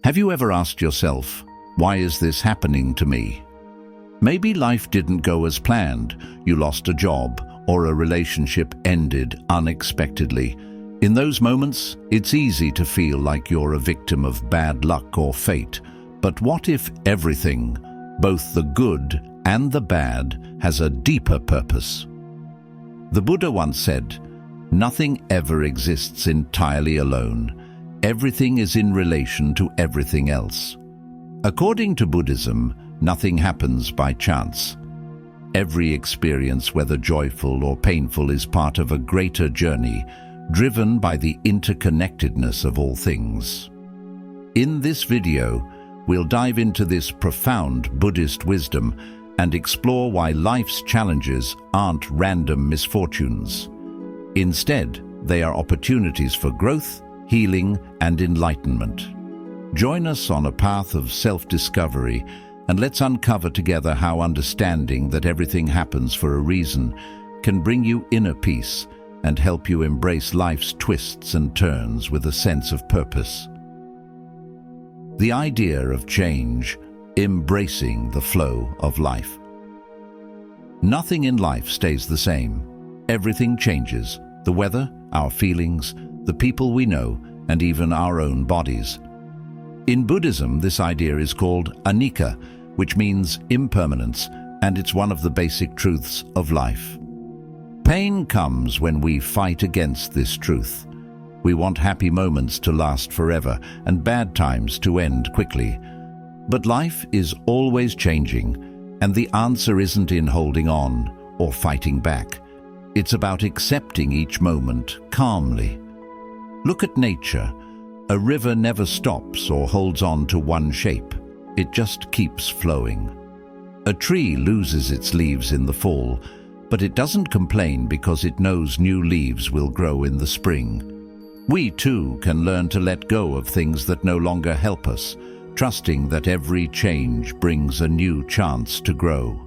Have you ever asked yourself, why is this happening to me? Maybe life didn't go as planned. You lost a job or a relationship ended unexpectedly. In those moments, it's easy to feel like you're a victim of bad luck or fate. But what if everything, both the good and the bad, has a deeper purpose? The Buddha once said, "Nothing ever exists entirely alone. Everything is in relation to everything else." According to Buddhism, nothing happens by chance. Every experience, whether joyful or painful, is part of a greater journey, driven by the interconnectedness of all things. In this video, we'll dive into this profound Buddhist wisdom and explore why life's challenges aren't random misfortunes. Instead, they are opportunities for growth, healing, and enlightenment. Join us on a path of self-discovery, and let's uncover together how understanding that everything happens for a reason can bring you inner peace and help you embrace life's twists and turns with a sense of purpose. The idea of change, embracing the flow of life. Nothing in life stays the same. Everything changes: the weather, our feelings, the people we know, and even our own bodies. In Buddhism, this idea is called Anicca, which means impermanence, and it's one of the basic truths of life. Pain comes when we fight against this truth. We want happy moments to last forever and bad times to end quickly. But life is always changing, and the answer isn't in holding on or fighting back. It's about accepting each moment calmly. Look at nature. A river never stops or holds on to one shape. It just keeps flowing. A tree loses its leaves in the fall, but it doesn't complain because it knows new leaves will grow in the spring. We too can learn to let go of things that no longer help us, trusting that every change brings a new chance to grow.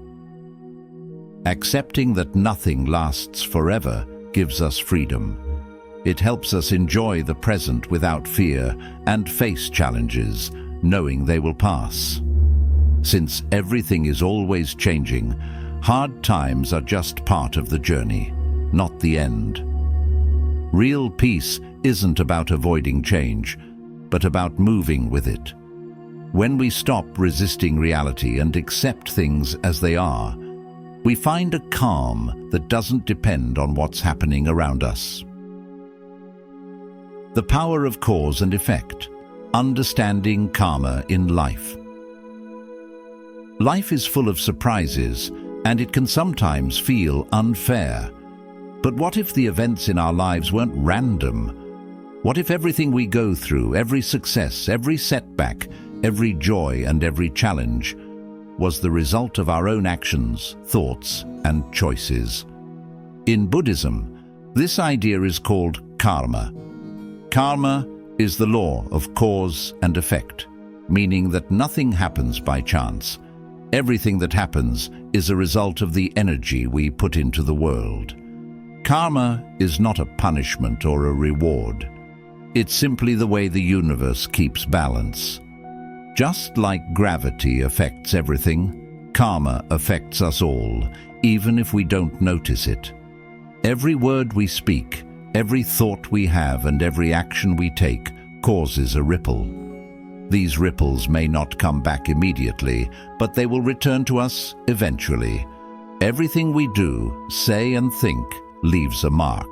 Accepting that nothing lasts forever gives us freedom. It helps us enjoy the present without fear and face challenges, knowing they will pass. Since everything is always changing, hard times are just part of the journey, not the end. Real peace isn't about avoiding change, but about moving with it. When we stop resisting reality and accept things as they are, we find a calm that doesn't depend on what's happening around us. The power of cause and effect. Understanding karma in life. Life is full of surprises, and it can sometimes feel unfair. But what if the events in our lives weren't random? What if everything we go through, every success, every setback, every joy and every challenge, was the result of our own actions, thoughts, and choices? In Buddhism, this idea is called karma. Karma is the law of cause and effect, meaning that nothing happens by chance. Everything that happens is a result of the energy we put into the world. Karma is not a punishment or a reward. It's simply the way the universe keeps balance. Just like gravity affects everything, karma affects us all, even if we don't notice it. Every word we speak, every thought we have, and every action we take causes a ripple. These ripples may not come back immediately, but they will return to us eventually. Everything we do, say, and think leaves a mark.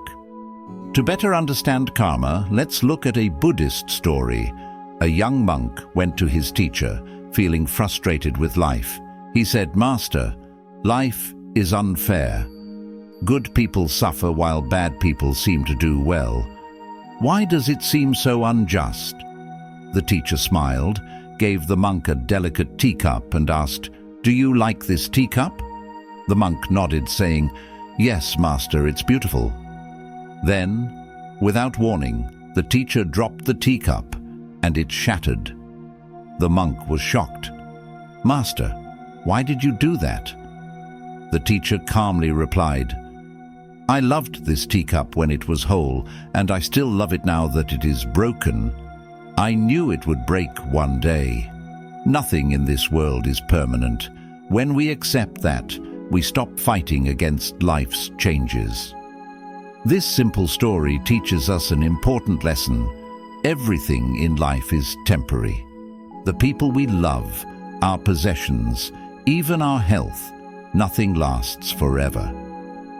To better understand karma, let's look at a Buddhist story. A young monk went to his teacher, feeling frustrated with life. He said, "Master, life is unfair. Good people suffer while bad people seem to do well. Why does it seem so unjust?" The teacher smiled, gave the monk a delicate teacup and asked, "Do you like this teacup?" The monk nodded, saying, "Yes, master, it's beautiful." Then, without warning, the teacher dropped the teacup and it shattered. The monk was shocked. "Master, why did you do that?" The teacher calmly replied, "I loved this teacup when it was whole, and I still love it now that it is broken. I knew it would break one day. Nothing in this world is permanent. When we accept that, we stop fighting against life's changes. This simple story teaches us an important lesson. Everything in life is temporary. The people we love, our possessions, even our health, nothing lasts forever.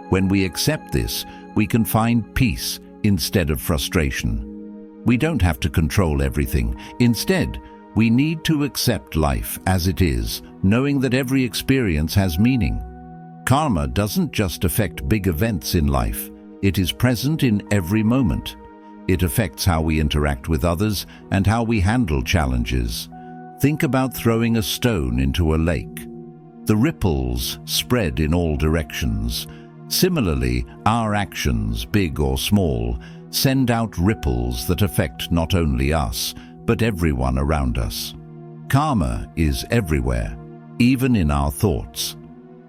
When we accept this, we can find peace instead of frustration. We don't have to control everything. Instead, we need to accept life as it is, knowing that every experience has meaning. Karma doesn't just affect big events in life. It is present in every moment. It affects how we interact with others and how we handle challenges. Think about throwing a stone into a lake. The ripples spread in all directions. Similarly, our actions, big or small, send out ripples that affect not only us, but everyone around us. Karma is everywhere, even in our thoughts.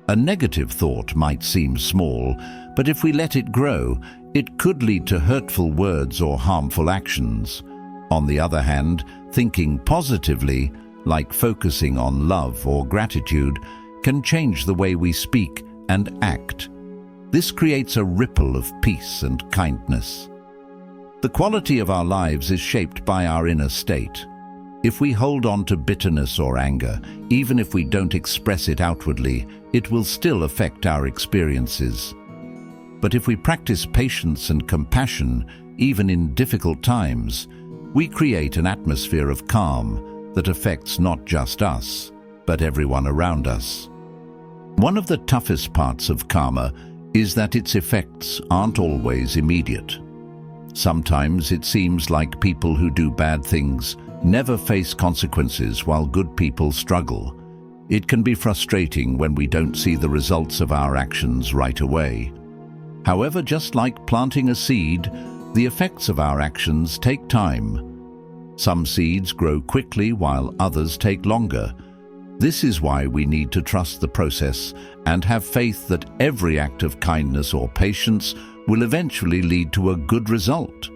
A negative thought might seem small, but if we let it grow, it could lead to hurtful words or harmful actions. On the other hand, thinking positively, like focusing on love or gratitude, can change the way we speak and act. This creates a ripple of peace and kindness. The quality of our lives is shaped by our inner state. If we hold on to bitterness or anger, even if we don't express it outwardly, it will still affect our experiences. But if we practice patience and compassion, even in difficult times, we create an atmosphere of calm that affects not just us, but everyone around us. One of the toughest parts of karma is that its effects aren't always immediate. Sometimes it seems like people who do bad things never face consequences while good people struggle. It can be frustrating when we don't see the results of our actions right away. However, just like planting a seed, the effects of our actions take time. Some seeds grow quickly while others take longer. This is why we need to trust the process and have faith that every act of kindness or patience will eventually lead to a good result.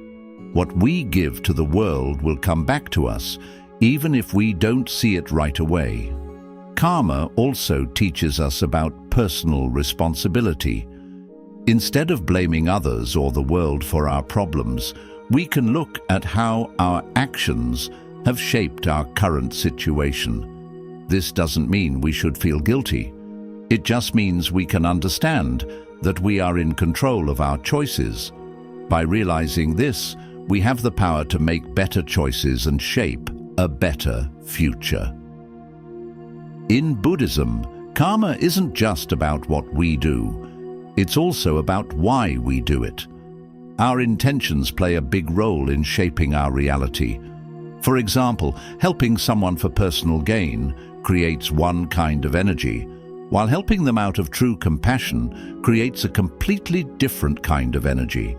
What we give to the world will come back to us, even if we don't see it right away. Karma also teaches us about personal responsibility. Instead of blaming others or the world for our problems, we can look at how our actions have shaped our current situation. This doesn't mean we should feel guilty. It just means we can understand that we are in control of our choices. By realizing this, we have the power to make better choices and shape a better future. In Buddhism, karma isn't just about what we do. It's also about why we do it. Our intentions play a big role in shaping our reality. For example, helping someone for personal gain creates one kind of energy, while helping them out of true compassion creates a completely different kind of energy.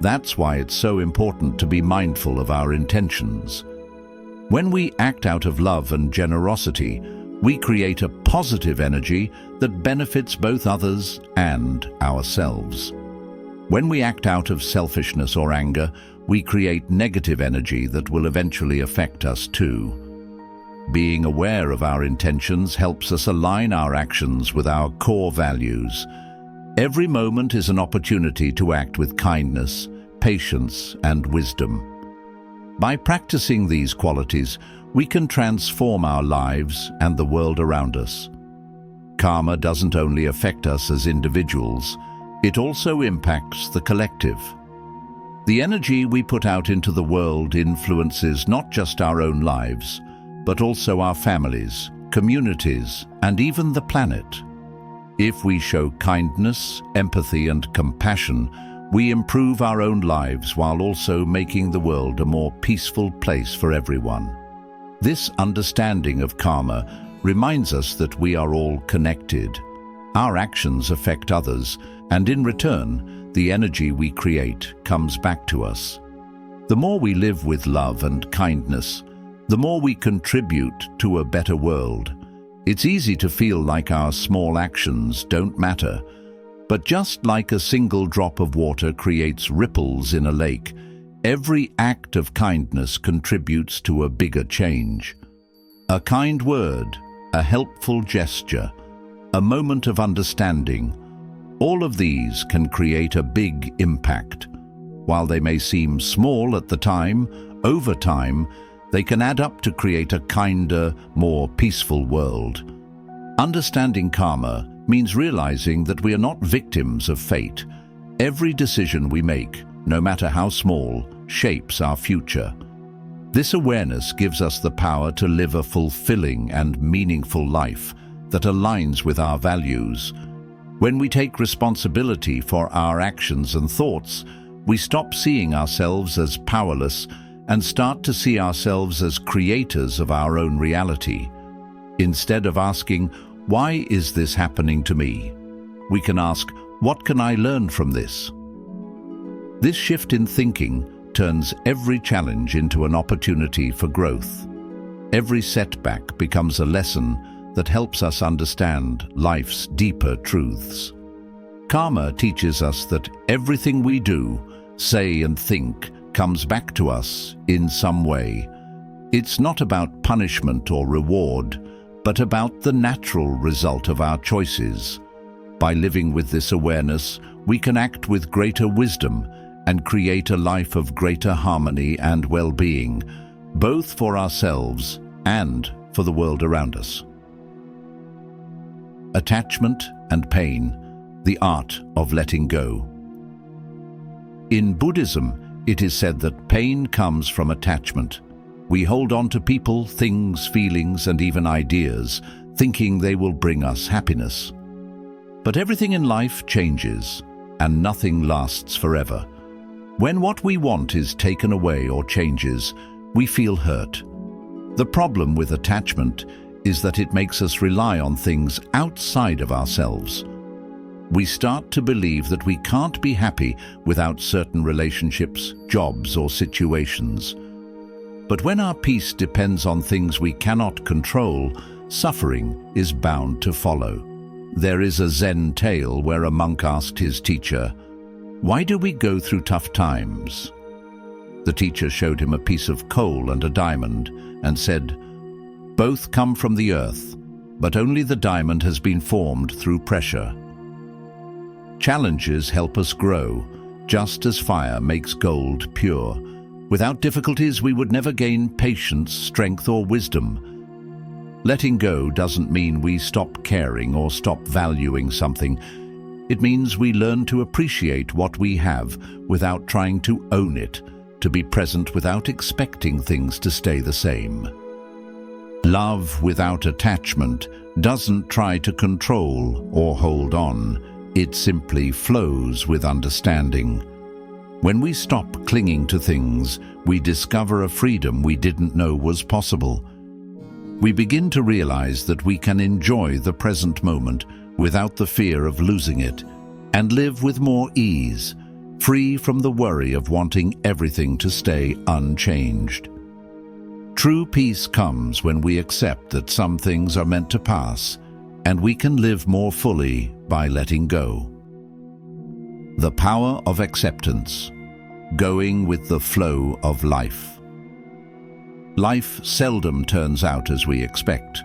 That's why it's so important to be mindful of our intentions. When we act out of love and generosity, we create a positive energy that benefits both others and ourselves. When we act out of selfishness or anger, we create negative energy that will eventually affect us too. Being aware of our intentions helps us align our actions with our core values. Every moment is an opportunity to act with kindness, patience, and wisdom. By practicing these qualities, we can transform our lives and the world around us. Karma doesn't only affect us as individuals, it also impacts the collective. The energy we put out into the world influences not just our own lives, but also our families, communities, and even the planet. If we show kindness, empathy, and compassion, we improve our own lives while also making the world a more peaceful place for everyone. This understanding of karma reminds us that we are all connected. Our actions affect others, and in return, the energy we create comes back to us. The more we live with love and kindness, the more we contribute to a better world. It's easy to feel like our small actions don't matter, but just like a single drop of water creates ripples in a lake, Every act of kindness contributes to a bigger change. A kind word, a helpful gesture, a moment of understanding, all of these can create a big impact. While they may seem small at the time, over time, they can add up to create a kinder, more peaceful world. Understanding karma means realizing that we are not victims of fate. Every decision we make, no matter how small, shapes our future. This awareness gives us the power to live a fulfilling and meaningful life that aligns with our values. When we take responsibility for our actions and thoughts, we stop seeing ourselves as powerless and start to see ourselves as creators of our own reality. Instead of asking, "Why is this happening to me?" we can ask, "What can I learn from this?" This shift in thinking turns every challenge into an opportunity for growth. Every setback becomes a lesson that helps us understand life's deeper truths. Karma teaches us that everything we do, say and think comes back to us in some way. It's not about punishment or reward, but about the natural result of our choices. By living with this awareness, we can act with greater wisdom and create a life of greater harmony and well-being, both for ourselves and for the world around us. Attachment and pain, the art of letting go. In Buddhism, it is said that pain comes from attachment. We hold on to people, things, feelings, and even ideas, thinking they will bring us happiness. But everything in life changes, and nothing lasts forever. When what we want is taken away or changes, we feel hurt. The problem with attachment is that it makes us rely on things outside of ourselves. We start to believe that we can't be happy without certain relationships, jobs, or situations. But when our peace depends on things we cannot control, suffering is bound to follow. There is a Zen tale where a monk asked his teacher, "Why do we go through tough times?" The teacher showed him a piece of coal and a diamond and said, "Both come from the earth, but only the diamond has been formed through pressure." Challenges help us grow, just as fire makes gold pure. Without difficulties, we would never gain patience, strength, or wisdom. Letting go doesn't mean we stop caring or stop valuing something. It means we learn to appreciate what we have without trying to own it, to be present without expecting things to stay the same. Love without attachment doesn't try to control or hold on. It simply flows with understanding. When we stop clinging to things, we discover a freedom we didn't know was possible. We begin to realize that we can enjoy the present moment without the fear of losing it, and live with more ease, free from the worry of wanting everything to stay unchanged. True peace comes when we accept that some things are meant to pass, and we can live more fully by letting go. The power of acceptance, going with the flow of life. Life seldom turns out as we expect.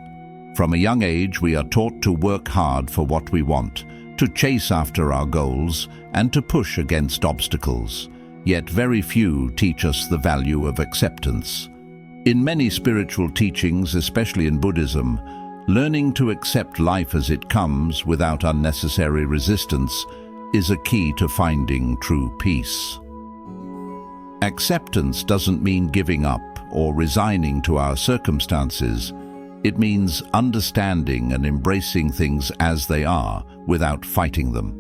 From a young age, we are taught to work hard for what we want, to chase after our goals, and to push against obstacles. Yet very few teach us the value of acceptance. In many spiritual teachings, especially in Buddhism, learning to accept life as it comes without unnecessary resistance is a key to finding true peace. Acceptance doesn't mean giving up or resigning to our circumstances. It means understanding and embracing things as they are without fighting them.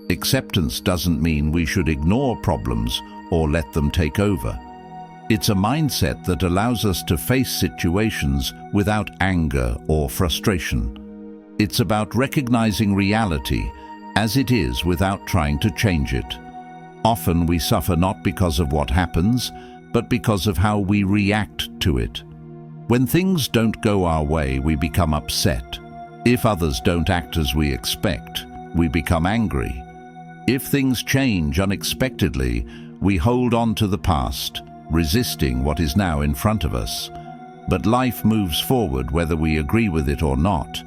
Acceptance doesn't mean we should ignore problems or let them take over. It's a mindset that allows us to face situations without anger or frustration. It's about recognizing reality as it is without trying to change it. Often we suffer not because of what happens, but because of how we react to it. When things don't go our way, we become upset. If others don't act as we expect, we become angry. If things change unexpectedly, We hold on to the past, resisting what is now in front of us. But life moves forward whether we agree with it or not.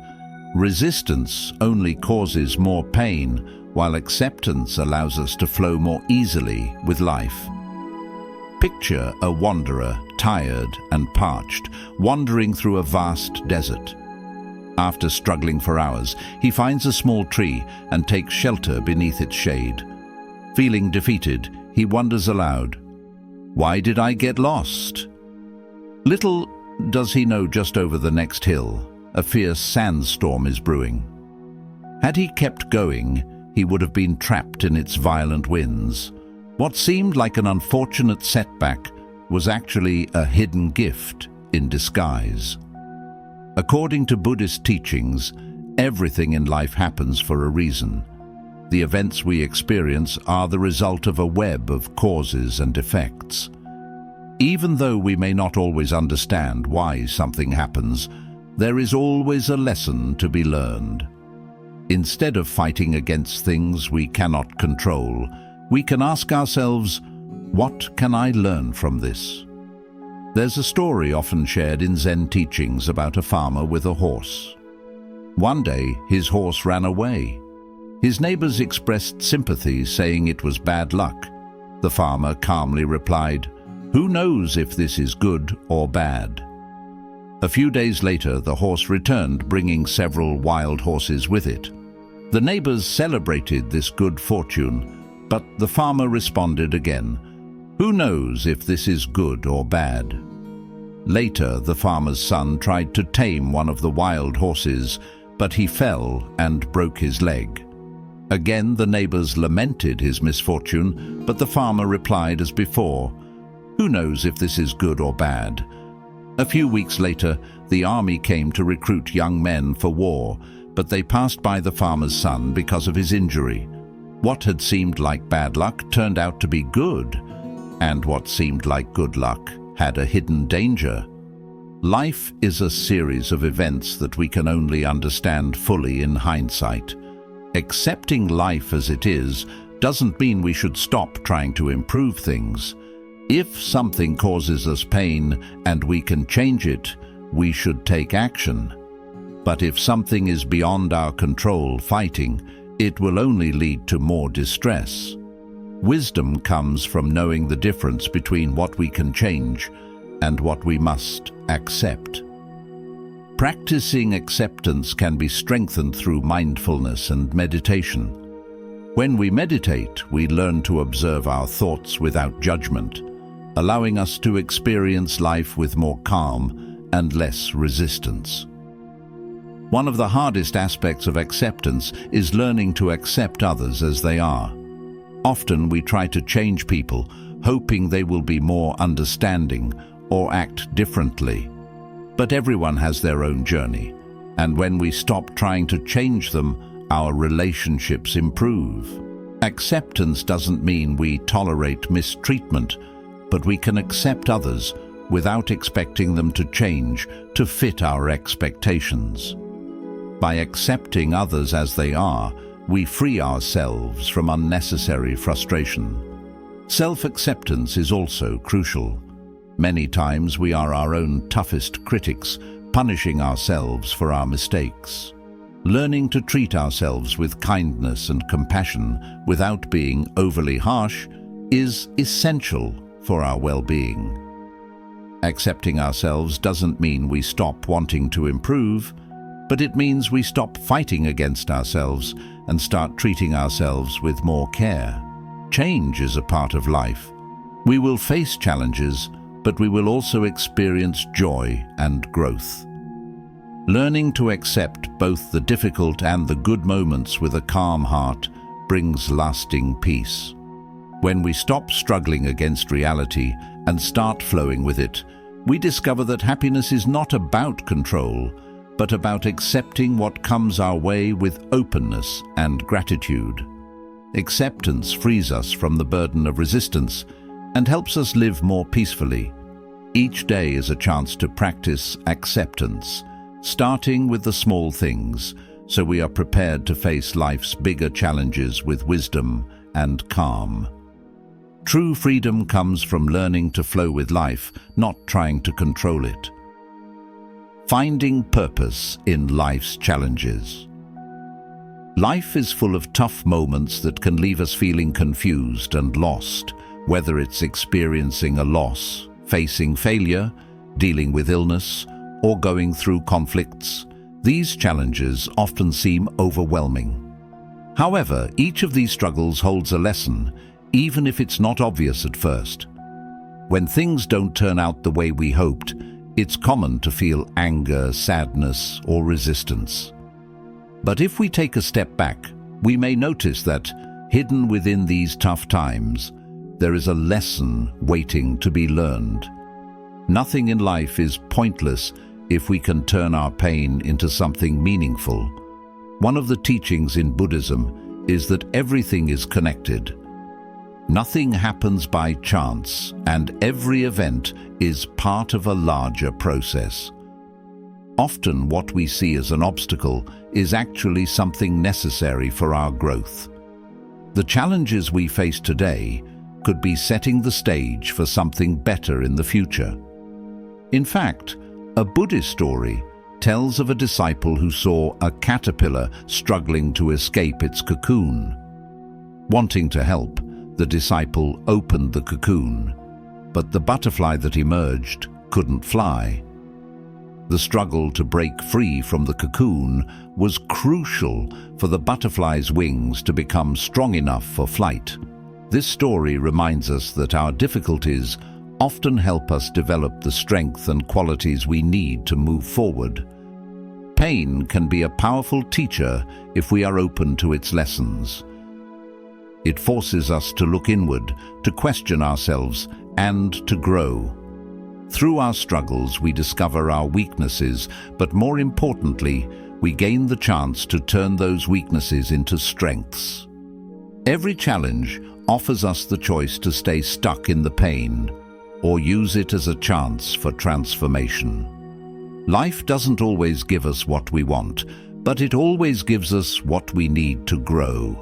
Resistance only causes more pain, while acceptance allows us to flow more easily with life. Picture a wanderer, tired and parched, wandering through a vast desert. After struggling for hours, he finds a small tree and takes shelter beneath its shade. Feeling defeated, he wonders aloud, "Why did I get lost?" Little does he know, just over the next hill, a fierce sandstorm is brewing. Had he kept going, he would have been trapped in its violent winds. What seemed like an unfortunate setback was actually a hidden gift in disguise. According to Buddhist teachings, everything in life happens for a reason. The events we experience are the result of a web of causes and effects. Even though we may not always understand why something happens, there is always a lesson to be learned. Instead of fighting against things we cannot control, we can ask ourselves, what can I learn from this? There's a story often shared in Zen teachings about a farmer with a horse. One day, his horse ran away. His neighbors expressed sympathy, saying it was bad luck. The farmer calmly replied, "Who knows if this is good or bad?" A few days later, the horse returned, bringing several wild horses with it. The neighbors celebrated this good fortune, but the farmer responded again, "Who knows if this is good or bad?" Later, the farmer's son tried to tame one of the wild horses, but he fell and broke his leg. Again, the neighbors lamented his misfortune, but the farmer replied as before, "Who knows if this is good or bad?" A few weeks later, the army came to recruit young men for war, but they passed by the farmer's son because of his injury. What had seemed like bad luck turned out to be good, and what seemed like good luck had a hidden danger. Life is a series of events that we can only understand fully in hindsight. Accepting life as it is doesn't mean we should stop trying to improve things. If something causes us pain and we can change it, we should take action. But if something is beyond our control, fighting, it will only lead to more distress. Wisdom comes from knowing the difference between what we can change and what we must accept. Practicing acceptance can be strengthened through mindfulness and meditation. When we meditate, we learn to observe our thoughts without judgment, allowing us to experience life with more calm and less resistance. One of the hardest aspects of acceptance is learning to accept others as they are. Often we try to change people, hoping they will be more understanding or act differently. But everyone has their own journey, and when we stop trying to change them, our relationships improve. Acceptance doesn't mean we tolerate mistreatment, but we can accept others without expecting them to change to fit our expectations. By accepting others as they are, we free ourselves from unnecessary frustration. Self-acceptance is also crucial. Many times we are our own toughest critics, punishing ourselves for our mistakes. Learning to treat ourselves with kindness and compassion without being overly harsh is essential for our well-being. Accepting ourselves doesn't mean we stop wanting to improve, but it means we stop fighting against ourselves and start treating ourselves with more care. Change is a part of life. We will face challenges, but we will also experience joy and growth. Learning to accept both the difficult and the good moments with a calm heart brings lasting peace. When we stop struggling against reality and start flowing with it, we discover that happiness is not about control, but about accepting what comes our way with openness and gratitude. Acceptance frees us from the burden of resistance and helps us live more peacefully. Each day is a chance to practice acceptance, starting with the small things, so we are prepared to face life's bigger challenges with wisdom and calm. True freedom comes from learning to flow with life, not trying to control it. Finding purpose in life's challenges. Life is full of tough moments that can leave us feeling confused and lost, whether it's experiencing a loss, facing failure, dealing with illness, or going through conflicts. These challenges often seem overwhelming. However, each of these struggles holds a lesson, even if it's not obvious at first. When things don't turn out the way we hoped, it's common to feel anger, sadness, or resistance. But if we take a step back, we may notice that, hidden within these tough times, there is a lesson waiting to be learned. Nothing in life is pointless if we can turn our pain into something meaningful. One of the teachings in Buddhism is that everything is connected. Nothing happens by chance, and every event is part of a larger process. Often what we see as an obstacle is actually something necessary for our growth. The challenges we face today could be setting the stage for something better in the future. In fact, a Buddhist story tells of a disciple who saw a caterpillar struggling to escape its cocoon. Wanting to help, the disciple opened the cocoon, but the butterfly that emerged couldn't fly. The struggle to break free from the cocoon was crucial for the butterfly's wings to become strong enough for flight. This story reminds us that our difficulties often help us develop the strength and qualities we need to move forward. Pain can be a powerful teacher if we are open to its lessons. It forces us to look inward, to question ourselves, and to grow. Through our struggles, we discover our weaknesses, but more importantly, we gain the chance to turn those weaknesses into strengths. Every challenge offers us the choice to stay stuck in the pain, or use it as a chance for transformation. Life doesn't always give us what we want, but it always gives us what we need to grow.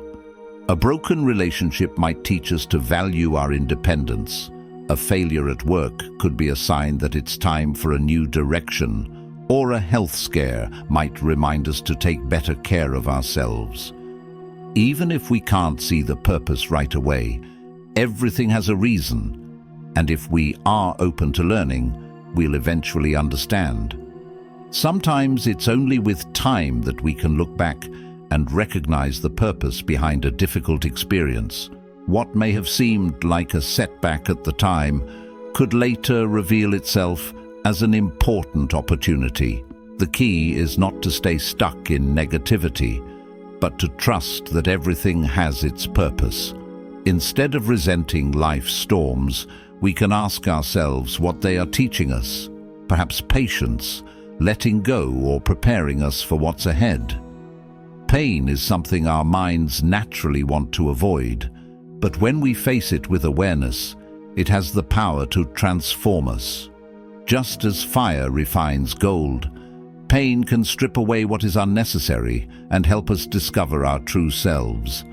A broken relationship might teach us to value our independence. A failure at work could be a sign that it's time for a new direction, or a health scare might remind us to take better care of ourselves. Even if we can't see the purpose right away, everything has a reason, and if we are open to learning, we'll eventually understand. Sometimes it's only with time that we can look back and recognize the purpose behind a difficult experience. What may have seemed like a setback at the time could later reveal itself as an important opportunity. The key is not to stay stuck in negativity, but to trust that everything has its purpose. Instead of resenting life's storms, we can ask ourselves what they are teaching us, perhaps patience, letting go, or preparing us for what's ahead. Pain is something our minds naturally want to avoid, but when we face it with awareness, it has the power to transform us. Just as fire refines gold, pain can strip away what is unnecessary and help us discover our true selves.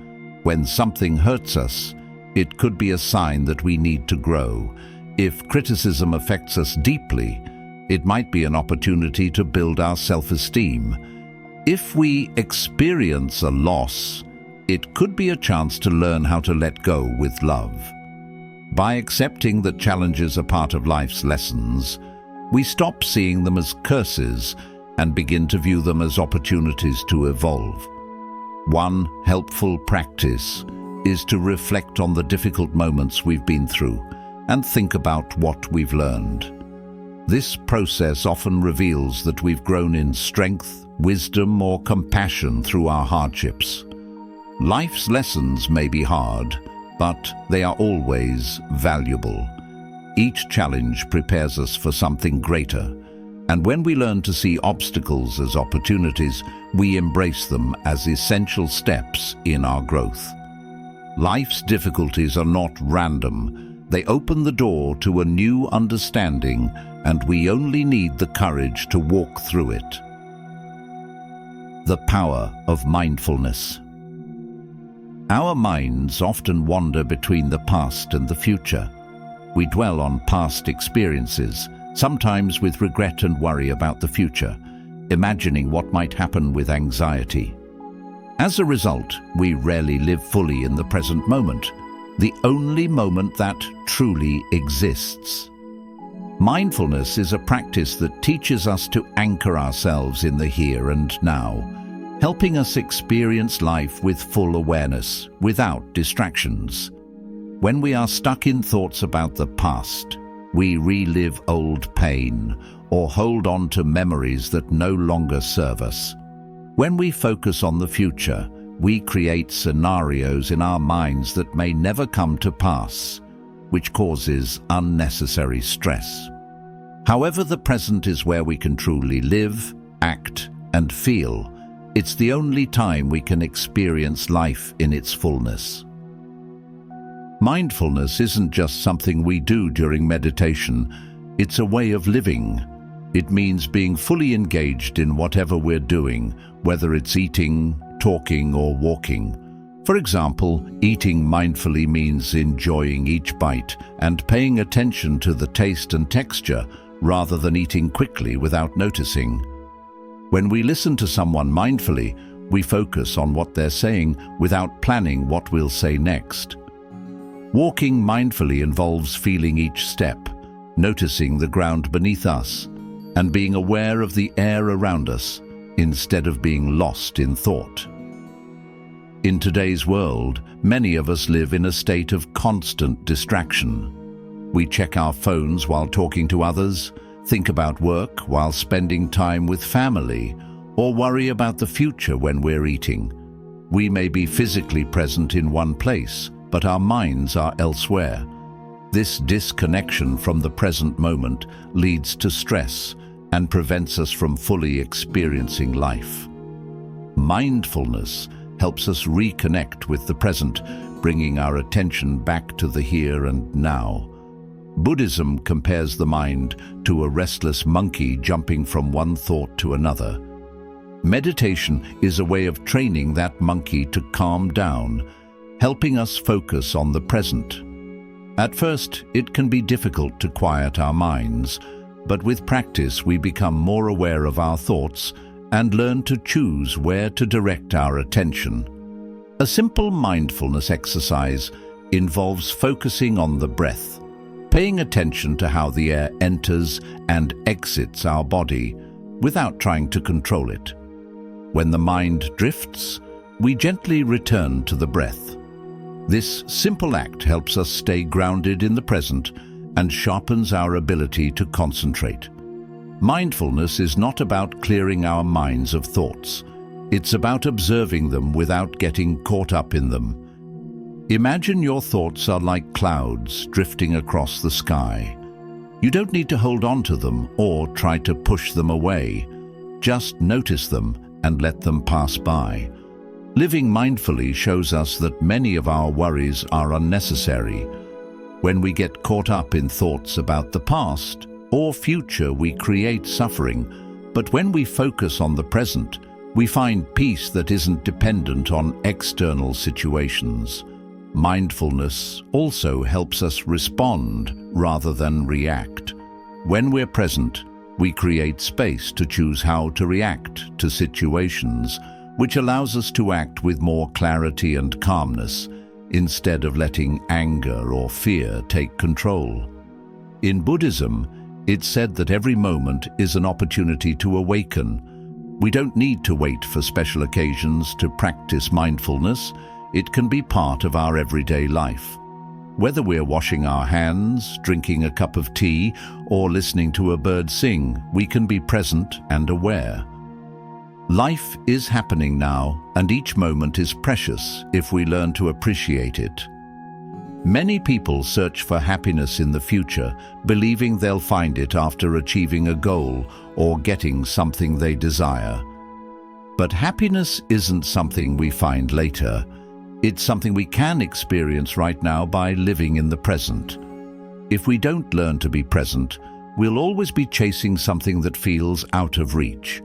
When something hurts us, it could be a sign that we need to grow. If criticism affects us deeply, it might be an opportunity to build our self-esteem. If we experience a loss, it could be a chance to learn how to let go with love. By accepting that challenges are part of life's lessons, we stop seeing them as curses and begin to view them as opportunities to evolve. One helpful practice is to reflect on the difficult moments we've been through and think about what we've learned. This process often reveals that we've grown in strength, wisdom, or compassion through our hardships. Life's lessons may be hard, but they are always valuable. Each challenge prepares us for something greater, and when we learn to see obstacles as opportunities, we embrace them as essential steps in our growth. Life's difficulties are not random. They open the door to a new understanding, and we only need the courage to walk through it. The power of mindfulness. Our minds often wander between the past and the future. We dwell on past experiences, sometimes with regret and worry about the future, imagining what might happen with anxiety. As a result, we rarely live fully in the present moment, the only moment that truly exists. Mindfulness is a practice that teaches us to anchor ourselves in the here and now, helping us experience life with full awareness, without distractions. When we are stuck in thoughts about the past, we relive old pain or hold on to memories that no longer serve us. When we focus on the future, we create scenarios in our minds that may never come to pass, which causes unnecessary stress. However, the present is where we can truly live, act, and feel. It's the only time we can experience life in its fullness. Mindfulness isn't just something we do during meditation, it's a way of living. It means being fully engaged in whatever we're doing, whether it's eating, talking, or walking. For example, eating mindfully means enjoying each bite and paying attention to the taste and texture rather than eating quickly without noticing. When we listen to someone mindfully, we focus on what they're saying without planning what we'll say next. Walking mindfully involves feeling each step, noticing the ground beneath us, and being aware of the air around us instead of being lost in thought. In today's world, many of us live in a state of constant distraction. We check our phones while talking to others, think about work while spending time with family, or worry about the future when we're eating. We may be physically present in one place, but our minds are elsewhere. This disconnection from the present moment leads to stress and prevents us from fully experiencing life. Mindfulness helps us reconnect with the present, bringing our attention back to the here and now. Buddhism compares the mind to a restless monkey jumping from one thought to another. Meditation is a way of training that monkey to calm down, helping us focus on the present. At first, it can be difficult to quiet our minds, but with practice we become more aware of our thoughts and learn to choose where to direct our attention. A simple mindfulness exercise involves focusing on the breath, paying attention to how the air enters and exits our body without trying to control it. When the mind drifts, we gently return to the breath. This simple act helps us stay grounded in the present and sharpens our ability to concentrate. Mindfulness is not about clearing our minds of thoughts. It's about observing them without getting caught up in them. Imagine your thoughts are like clouds drifting across the sky. You don't need to hold on to them or try to push them away. Just notice them and let them pass by. Living mindfully shows us that many of our worries are unnecessary. When we get caught up in thoughts about the past or future, we create suffering. But when we focus on the present, we find peace that isn't dependent on external situations. Mindfulness also helps us respond rather than react. When we're present, we create space to choose how to react to situations, which allows us to act with more clarity and calmness, instead of letting anger or fear take control. In Buddhism, it's said that every moment is an opportunity to awaken. We don't need to wait for special occasions to practice mindfulness. It can be part of our everyday life. Whether we're washing our hands, drinking a cup of tea, or listening to a bird sing, we can be present and aware. Life is happening now, and each moment is precious if we learn to appreciate it. Many people search for happiness in the future, believing they'll find it after achieving a goal or getting something they desire. But happiness isn't something we find later. It's something we can experience right now by living in the present. If we don't learn to be present, we'll always be chasing something that feels out of reach.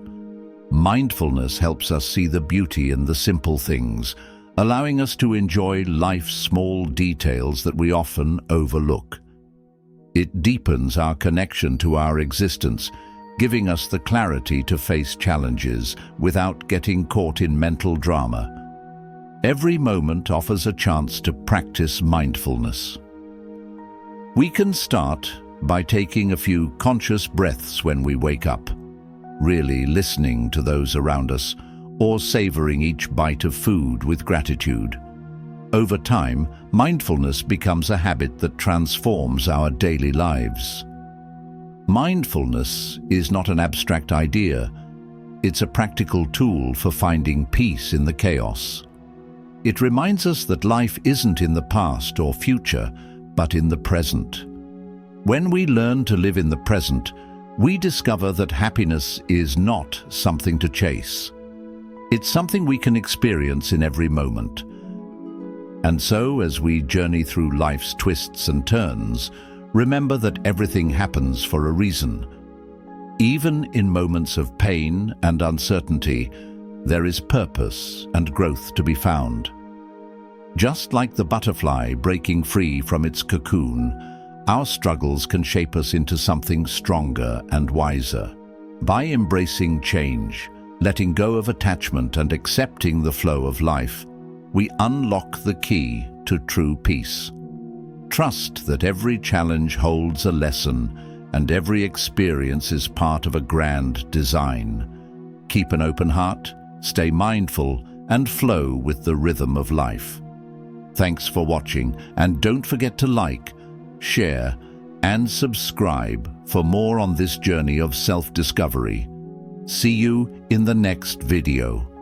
Mindfulness helps us see the beauty in the simple things, allowing us to enjoy life's small details that we often overlook. It deepens our connection to our existence, giving us the clarity to face challenges without getting caught in mental drama. Every moment offers a chance to practice mindfulness. We can start by taking a few conscious breaths when we wake up, really listening to those around us, or savoring each bite of food with gratitude. Over time, mindfulness becomes a habit that transforms our daily lives. Mindfulness is not an abstract idea. It's a practical tool for finding peace in the chaos. It reminds us that life isn't in the past or future, but in the present. When we learn to live in the present, we discover that happiness is not something to chase. It's something we can experience in every moment. And so, as we journey through life's twists and turns, remember that everything happens for a reason. Even in moments of pain and uncertainty, there is purpose and growth to be found. Just like the butterfly breaking free from its cocoon, our struggles can shape us into something stronger and wiser. By embracing change, letting go of attachment and accepting the flow of life, we unlock the key to true peace. Trust that every challenge holds a lesson and every experience is part of a grand design. Keep an open heart, stay mindful, and flow with the rhythm of life. Thanks for watching, and don't forget to like, share, and subscribe for more on this journey of self-discovery. See you in the next video.